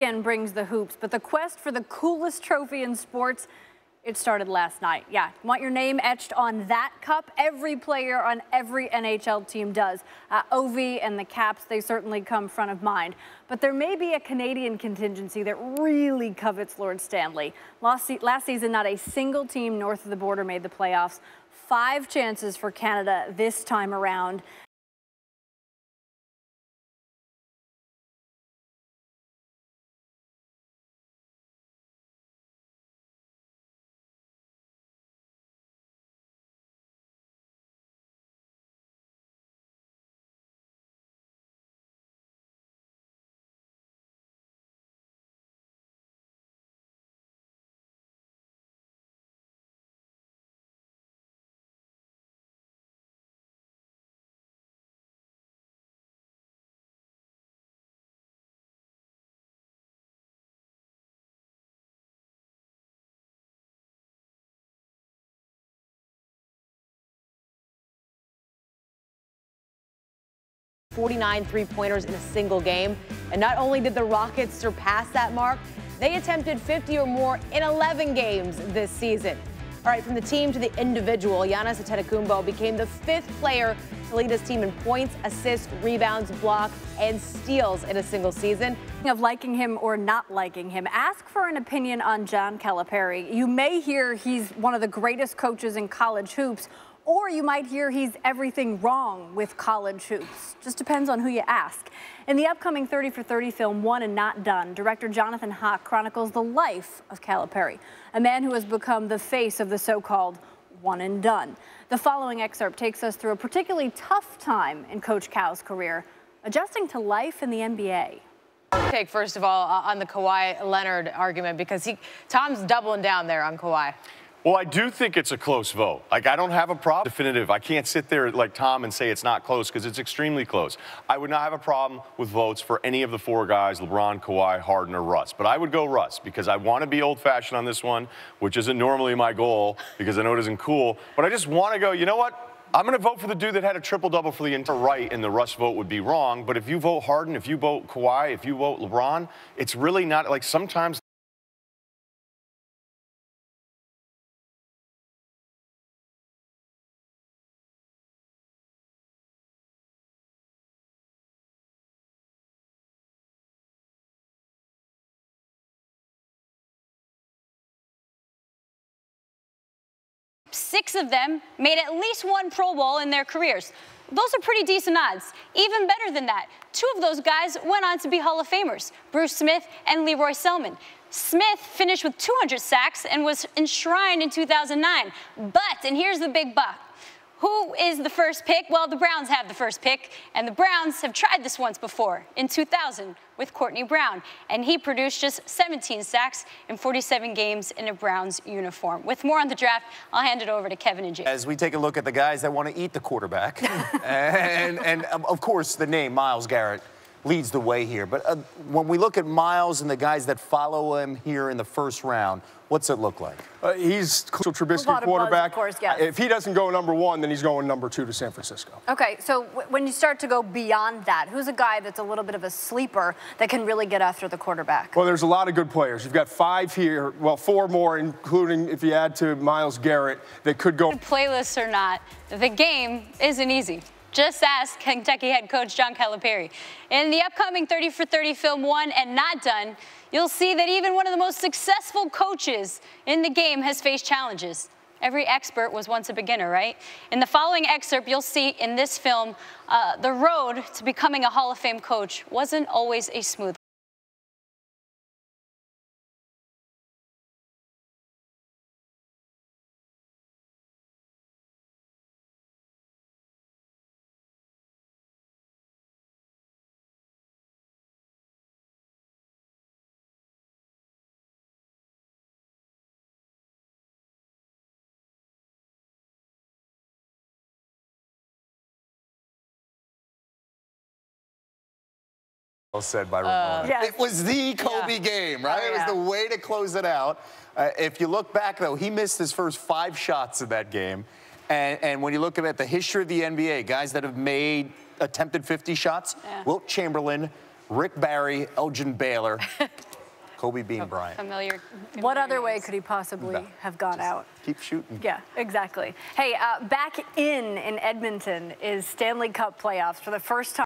Brings the hoops, but the quest for the coolest trophy in sports, it started last night. Yeah, want your name etched on that cup? Every player on every NHL team does. Ovi and the Caps, they certainly come front of mind. But there may be a Canadian contingency that really covets Lord Stanley. Last season, not a single team north of the border made the playoffs. 5 chances for Canada this time around. .49 three-pointers in a single game. And not only did the Rockets surpass that mark, they attempted 50 or more in 11 games this season. All right, from the team to the individual, Giannis Antetokounmpo became the 5th player to lead his team in points, assists, rebounds, blocks, and steals in a single season. Of liking him or not liking him, ask for an opinion on John Calipari. You may hear he's one of the greatest coaches in college hoops, or you might hear he's everything wrong with college hoops. Just depends on who you ask. In the upcoming 30 for 30 film, One and Not Done, director Jonathan Hawk chronicles the life of Calipari, a man who has become the face of the so-called one and done. The following excerpt takes us through a particularly tough time in Coach Cal's career, adjusting to life in the NBA. Take first of all on the Kawhi Leonard argument, because Tom's doubling down there on Kawhi. Well, I do think it's a close vote. Like, I don't have a problem. Definitive. I can't sit there like Tom and say it's not close, because it's extremely close. I would not have a problem with votes for any of the 4 guys, LeBron, Kawhi, Harden, or Russ. But I would go Russ, because I want to be old-fashioned on this one, which isn't normally my goal, because I know it isn't cool. But I just want to go, you know what? I'm going to vote for the dude that had a triple-double for the entire right, and the Russ vote would be wrong. But if you vote Harden, if you vote Kawhi, if you vote LeBron, it's really not, like, sometimes 6 of them made at least 1 Pro Bowl in their careers. Those are pretty decent odds. Even better than that, 2 of those guys went on to be Hall of Famers, Bruce Smith and Leroy Selmon. Smith finished with 200 sacks and was enshrined in 2009. But, and here's the big but, who is the first pick? Well, the Browns have the first pick, and the Browns have tried this once before, in 2000 with Courtney Brown, and he produced just 17 sacks in 47 games in a Browns uniform. With more on the draft, I'll hand it over to Kevin and Jay. As we take a look at the guys that want to eat the quarterback, and of course the name Myles Garrett leads the way here. But when we look at Myles and the guys that follow him here in the first round, what's it look like? He's Trubisky quarterback. Of course, yes. If he doesn't go #1, then he's going #2 to San Francisco. Okay, so when you start to go beyond that, who's a guy that's a little bit of a sleeper that can really get after the quarterback? Well, there's a lot of good players. You've got 5 here, well, 4 more, including if you add to Myles Garrett, that could go. Playlists or not, the game isn't easy. Just ask Kentucky head coach John Calipari. In the upcoming 30 for 30 film, One and Not Done, you'll see that even one of the most successful coaches in the game has faced challenges. Every expert was once a beginner, right? In the following excerpt, you'll see in this film, the road to becoming a Hall of Fame coach wasn't always a smooth one. Well said by Ramona. Yes. It was the Kobe game, right? Oh, It was the way to close it out. If you look back, though, he missed his first 5 shots in that game. And when you look at the history of the NBA, guys that have attempted 50 shots, Wilt Chamberlain, Rick Barry, Elgin Baylor. Kobe being Bryant. Familiar. What other way could he possibly have gone out? Keep shooting. Yeah, exactly. Hey, back in Edmonton is Stanley Cup playoffs for the first time.